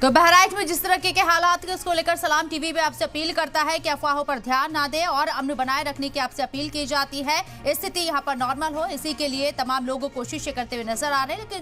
तो बहराइच में जिस तरह के हालात के उसको लेकर सलाम टीवी भी आपसे अपील करता है कि अफवाहों पर ध्यान ना दें और अमन बनाए रखने की आपसे अपील की जाती है। स्थिति यहाँ पर नॉर्मल हो, इसी के लिए तमाम लोग कोशिशें करते हुए नजर आ रहे हैं। लेकिन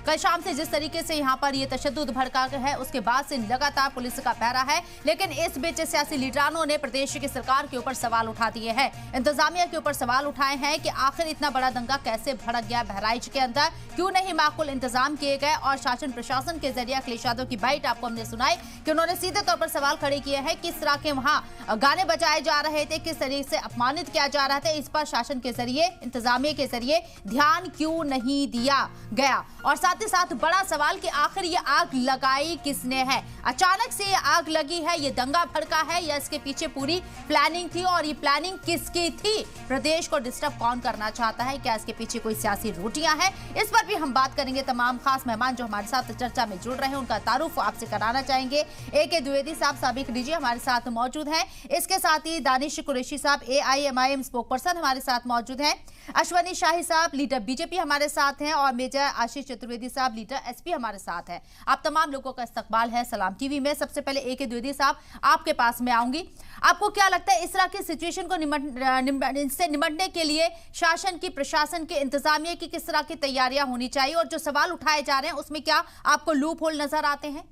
कल शाम से जिस तरीके से यहाँ पर ये तशद्दुद भड़का है, उसके बाद से लगातार पुलिस का पहरा है। लेकिन इस बीच सियासी लीडरानों ने प्रदेश की सरकार के ऊपर सवाल उठा दिए हैं, इंतजामिया के ऊपर सवाल उठाए हैं कि आखिर इतना बड़ा दंगा कैसे भड़क गया बहराइच के अंदर, क्यों नहीं माकूल इंतजाम किए गए। और शासन प्रशासन के जरिए अखिलेश यादव की बाइट आपको हमने सुनाई कि उन्होंने सीधे तौर पर सवाल खड़े किए हैं, किस तरह के वहां गाने बजाए जा रहे थे, किस तरीके से अपमानित किया जा रहा था, इस पर शासन के जरिए, इंतजामिया के जरिए ध्यान क्यों नहीं दिया गया। और साथ ही साथ बड़ा सवाल कि आखिर ये आग लगाई किसने है, अचानक से ये आग लगी है, ये दंगा भड़का है या इसके पीछे पूरी प्लानिंग थी, और ये प्लानिंग किसकी थी, प्रदेश को डिस्टर्ब कौन करना चाहता है, क्या इसके पीछे कोई सियासी रोटियां हैं, इस पर भी हम बात करेंगे। तमाम खास मेहमान जो हमारे साथ चर्चा में जुड़ रहे हैं उनका तारुफ आपसे कराना चाहेंगे। AK द्विवेदी साहब साबिक डीजी हमारे साथ मौजूद हैं, इसके साथ ही दानिश कुरैशी साहब AIMIM स्पोक पर्सन हमारे साथ मौजूद हैं, अश्वनी शाही साहब लीडर BJP हमारे साथ हैं, और मेजर आशीष चतुर्वेदी साहब लीडर SP हमारे साथ हैं। आप तमाम लोगों का इस्तकबाल है सलाम टीवी में। सबसे पहले AK द्विवेदी साहब आपके पास में आऊंगी, आपको क्या लगता है इस तरह की सिचुएशन को निपटने के लिए शासन की, प्रशासन के, इंतजामिया की किस तरह की तैयारियां होनी चाहिए, और जो सवाल उठाए जा रहे हैं उसमें क्या आपको लूप होल नजर आते हैं?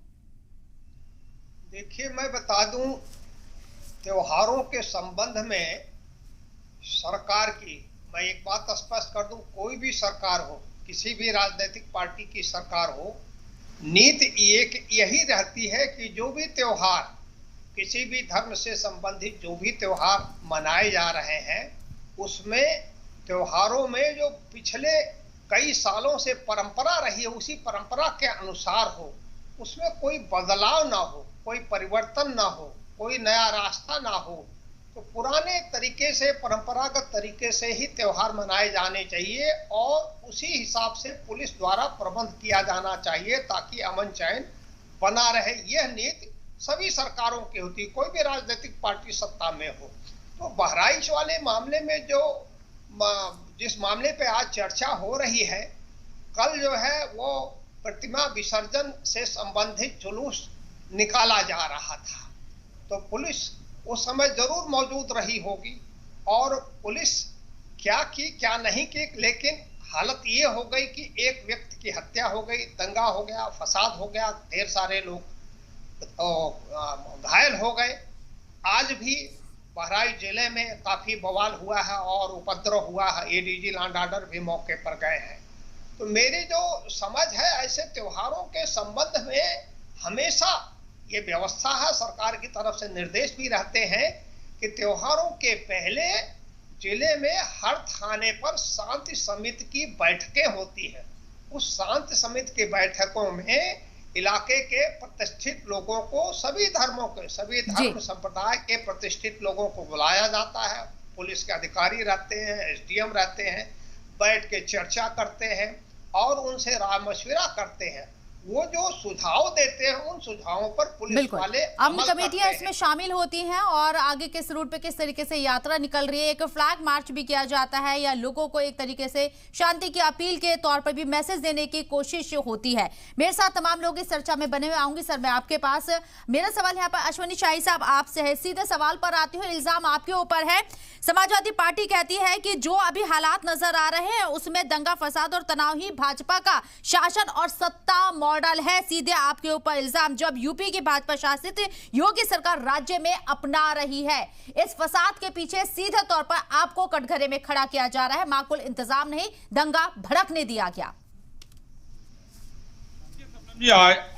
देखिए, मैं बता दूं, त्योहारों के संबंध में सरकार की मैं एक बात स्पष्ट कर दूं, कोई भी सरकार हो, किसी भी राजनीतिक पार्टी की सरकार हो, नीति यही रहती है कि जो भी त्योहार, किसी भी धर्म से संबंधित जो भी त्योहार मनाए जा रहे हैं, उसमें त्योहारों में जो पिछले कई सालों से परंपरा रही है उसी परंपरा के अनुसार हो, उसमें कोई बदलाव ना हो, कोई परिवर्तन ना हो, कोई नया रास्ता ना हो। तो पुराने तरीके से, परंपरागत तरीके से ही त्योहार मनाए जाने चाहिए और उसी हिसाब से पुलिस द्वारा प्रबंध किया जाना चाहिए ताकि अमन चैन बना रहे। यह नीति सभी सरकारों की होती, कोई भी राजनीतिक पार्टी सत्ता में हो। तो बहराइच वाले मामले में जिस मामले पे आज चर्चा हो रही है, कल जो है वो प्रतिमा विसर्जन से संबंधित जुलूस निकाला जा रहा था, तो पुलिस उस समय जरूर मौजूद रही होगी और पुलिस क्या की क्या नहीं की, लेकिन हालत ये हो गई कि एक व्यक्ति की हत्या हो गई, दंगा हो गया, फसाद हो गया, ढेर सारे लोग घायल हो गए। आज भी बहराइच जिले में काफी बवाल हुआ है और उपद्रव हुआ है, ADG लैंड ऑर्डर भी मौके पर गए हैं। तो मेरी जो समझ है, ऐसे त्योहारों के संबंध में हमेशा ये व्यवस्था है, सरकार की तरफ से निर्देश भी रहते हैं कि त्योहारों के पहले जिले में हर थाने पर शांति समिति की बैठकें होती है। उस शांति समिति की बैठकों में इलाके के प्रतिष्ठित लोगों को, सभी धर्मों के, सभी धर्म संप्रदाय के प्रतिष्ठित लोगों को बुलाया जाता है। पुलिस के अधिकारी रहते हैं, SDM रहते हैं, बैठ के चर्चा करते हैं और उनसे राय मशविरा करते हैं। वो जो सुझाव देते हैं उन सुझावों पर पुलिस वाले अमन कमेटियां इसमें शामिल होती हैं और आगे किस रूट पे किस तरीके से यात्रा निकल रही है। एक फ्लैग मार्च भी किया जाता है या लोगों को एक तरीके से शांति की अपील के तौर पर भी मैसेज देने की कोशिश होती है। मेरे साथ तमाम लोग इस चर्चा में बने हुए आऊंगी। सर, मैं आपके पास, मेरा सवाल यहाँ पर अश्वनी शाही साहब आपसे है, सीधे सवाल पर आती हूँ। इल्जाम आपके ऊपर है, समाजवादी पार्टी कहती है कि जो अभी हालात नजर आ रहे हैं उसमें दंगा फसाद और तनाव ही भाजपा का शासन और सत्ता मॉडल है। सीधे आपके ऊपर इल्जाम जब यूपी की भाजपा शासित योगी सरकार राज्य में अपना रही है, इस फसाद के पीछे सीधे तौर पर आपको कटघरे में खड़ा किया जा रहा है, माकूल इंतजाम नहीं, दंगा भड़कने दिया गया।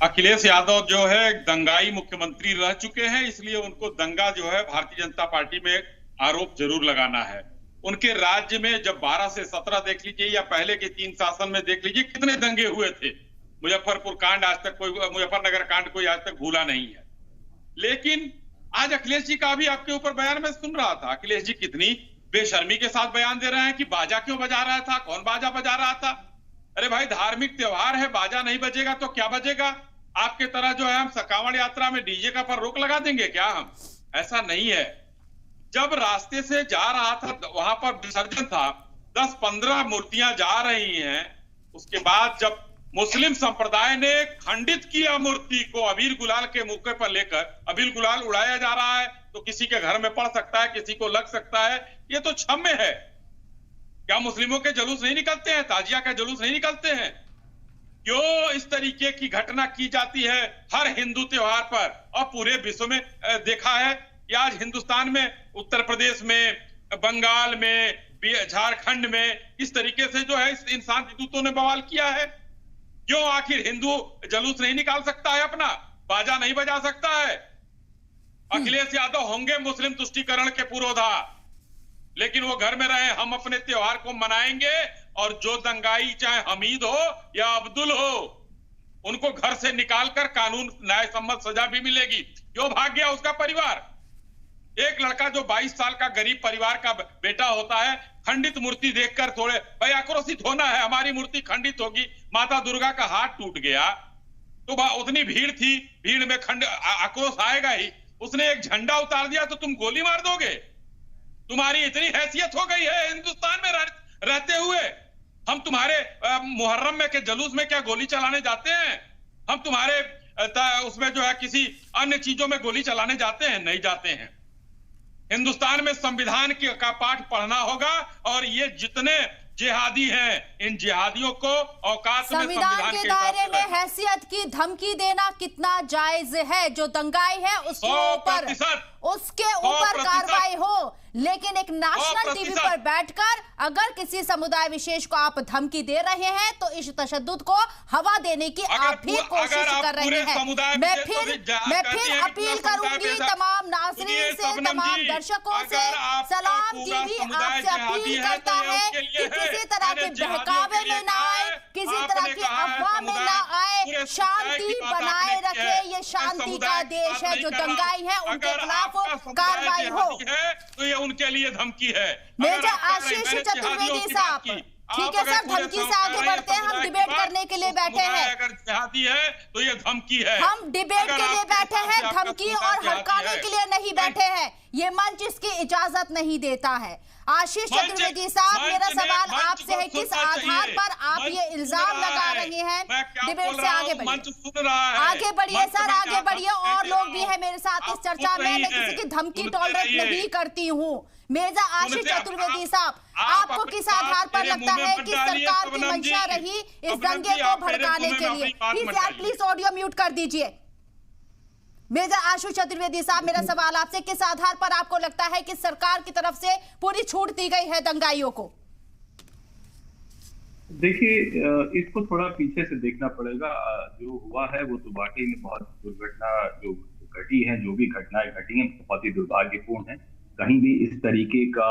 अखिलेश यादव जो है दंगाई मुख्यमंत्री रह चुके हैं, इसलिए उनको दंगा जो है भारतीय जनता पार्टी में आरोप जरूर लगाना है। उनके राज्य में जब 12 से 17 देख लीजिए या पहले के 3 शासन में देख लीजिए कितने दंगे हुए थे। मुजफ्फरपुर कांड आज तक कोई, मुजफ्फरनगर कांड कोई आज तक भूला नहीं है। लेकिन आज अखिलेश जी का भी आपके ऊपर बयान में सुन रहा था, अखिलेश जी कितनी बेशर्मी के साथ बयान दे रहे हैं कि बाजा क्यों बजा रहा था, कौन बाजा बजा रहा था। अरे भाई, धार्मिक त्योहार है, बाजा नहीं बजेगा तो क्या बजेगा? आपके तरह जो है हम कांवड़ यात्रा में DJ का पर रोक लगा देंगे क्या हम? ऐसा नहीं है। जब रास्ते से जा रहा था, वहां पर विसर्जन था, 10-15 मूर्तियां जा रही हैं, उसके बाद जब मुस्लिम संप्रदाय ने खंडित किया मूर्ति को, अबीर गुलाल के मौके पर लेकर अबीर गुलाल उड़ाया जा रहा है, तो किसी के घर में पड़ सकता है, किसी को लग सकता है, ये तो क्षम्य है। क्या मुस्लिमों के जुलूस नहीं निकलते हैं, ताजिया का जुलूस नहीं निकलते हैं? क्यों इस तरीके की घटना की जाती है हर हिंदू त्योहार पर? और पूरे विश्व में देखा है कि आज हिंदुस्तान में, उत्तर प्रदेश में, बंगाल में, झारखंड में इस तरीके से जो है इन शांति दूतों ने बवाल किया है। क्यों आखिर हिंदू जुलूस नहीं निकाल सकता है अपना, बाजा नहीं बजा सकता है? अखिलेश यादव होंगे मुस्लिम तुष्टीकरण के पुरोधा, लेकिन वो घर में रहे, हम अपने त्योहार को मनाएंगे और जो दंगाई चाहे हमीद हो या अब्दुल हो, उनको घर से निकालकर कानून न्याय सम्मत सजा भी मिलेगी। क्यों भाग गया उसका परिवार? एक लड़का जो 22 साल का गरीब परिवार का बेटा होता है, खंडित मूर्ति देखकर थोड़े भाई आक्रोशित होना है, हमारी मूर्ति खंडित होगी, माता दुर्गा का हाथ टूट गया तो उतनी भीड़ थी, भीड़ में आक्रोश आएगा ही। उसने एक झंडा उतार दिया तो तुम गोली मार दोगे? तुम्हारी इतनी हैसियत हो गई है हिंदुस्तान में रहते हुए? हम तुम्हारे मुहर्रम में के जुलूस में क्या गोली चलाने जाते हैं? हम तुम्हारे उसमें जो है किसी अन्य चीजों में गोली चलाने जाते हैं? नहीं जाते हैं। हिंदुस्तान में संविधान का पाठ पढ़ना होगा, और ये जितने जिहादी हैं, इन जिहादियों को औकात में संविधान के दायरे में हैसियत की धमकी देना कितना जायज है? जो दंगाई है उसके ऊपर कार्रवाई हो, लेकिन एक नेशनल टीवी पर बैठकर अगर किसी समुदाय विशेष को आप धमकी दे रहे हैं तो इस तशद्दुद को हवा देने की आप भी कोशिश कर रहे हैं। मैं फिर अपील करूंगी तमाम नाज़रीन से, तमाम दर्शकों से, सलाम टीवी आपसे अपील करता है कि किसी तरह के बहकावे में ना आए, किसी तरह की अफवाह में ना आए, शांति बनाए रखे। ये शांति का देश है, जो दंगाई है उनके खिलाफ कार्रवाई हो। तो ये उनके लिए धमकी है। मेजर आशीष चतुर्वेदी साहब, ठीक है सर, धमकी से आगे बढ़ते हैं। हम डिबेट करने के लिए बैठे हैं। अगर जिहादी है तो ये धमकी है। हम डिबेट के लिए बैठे हैं, धमकी और हड़काने के लिए नहीं बैठे हैं। ये मंच इसकी इजाजत नहीं देता है। आशीष चतुर्वेदी साहब, मेरा सवाल आपसे है, किस आधार पर आप ये इल्जाम लगा रहे हैं? डिबेट से आगे बढ़िए, आगे बढ़िए सर, आगे बढ़िए। और लोग भी हैं मेरे साथ इस चर्चा में, मैं किसी की धमकी टॉलरेट नहीं करती हूँ। मेजर आशीष चतुर्वेदी साहब, आपको किस आधार पर लगता है कि सरकार की मंशा रही इस दंगे को भड़काने के लिए? प्लीज ऑडियो म्यूट कर दीजिए। मेजर आशीष चतुर्वेदी साहब, मेरा सवाल आपसे, किस आधार पर आपको लगता है कि सरकार की तरफ से पूरी छूट दी गई है दंगाइयों को? देखिए, इसको थोड़ा पीछे से देखना पड़ेगा। जो हुआ है वो तो वाकई में बहुत दुर्घटना जो घटी है, जो भी घटनाएं घटी हैं बहुत ही दुर्भाग्यपूर्ण है। कहीं भी इस तरीके का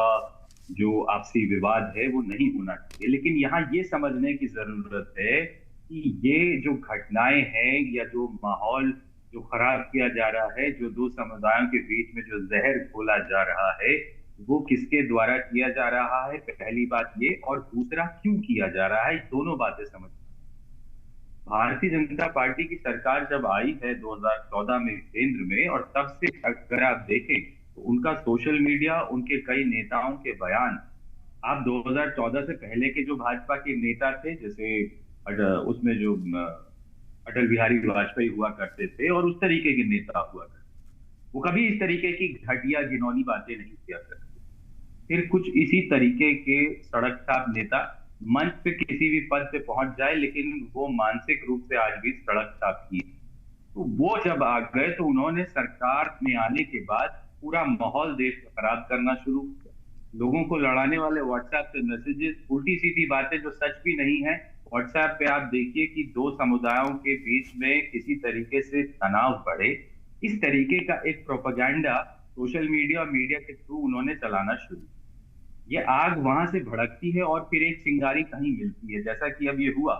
जो आपसी विवाद है वो नहीं होना चाहिए, लेकिन यहाँ ये समझने की जरूरत है कि ये जो घटनाएं हैं या जो माहौल जो खराब किया जा रहा है, जो दो समुदायों के बीच में जो जहर घोला जा रहा है, वो किसके द्वारा किया जा रहा है, पहली बात ये, और दूसरा क्यों किया जा रहा है, दोनों बातें समझ। भारतीय जनता पार्टी की सरकार जब आई है 2014 में केंद्र में, और तब से अगर आप देखें तो उनका सोशल मीडिया, उनके कई नेताओं के बयान, आप 2014 से पहले के जो भाजपा के नेता थे, जैसे उसमें जो अटल बिहारी वाजपेयी हुआ करते थे और उस तरीके के नेता हुआ करते, वो कभी इस तरीके की घटिया घिनौनी बातें नहीं किया करते। फिर कुछ इसी तरीके के सड़क छाप नेता मंच पे किसी भी पद पे पहुंच जाए, लेकिन वो मानसिक रूप से आज भी सड़क छाप की। तो वो जब आ गए तो उन्होंने सरकार में आने के बाद पूरा माहौल देश का खराब करना शुरू किया। लोगों को लड़ाने वाले व्हाट्सएप पे मैसेजेस, उल्टी सीधी बातें जो सच भी नहीं है। व्हाट्सएप पे आप देखिए कि दो समुदायों के बीच में किसी तरीके से तनाव बढ़े, इस तरीके का एक प्रोपेगेंडा सोशल मीडिया और मीडिया के थ्रू उन्होंने चलाना शुरू। ये आग वहां से भड़कती है और फिर एक चिंगारी कहीं मिलती है, जैसा कि अब ये हुआ।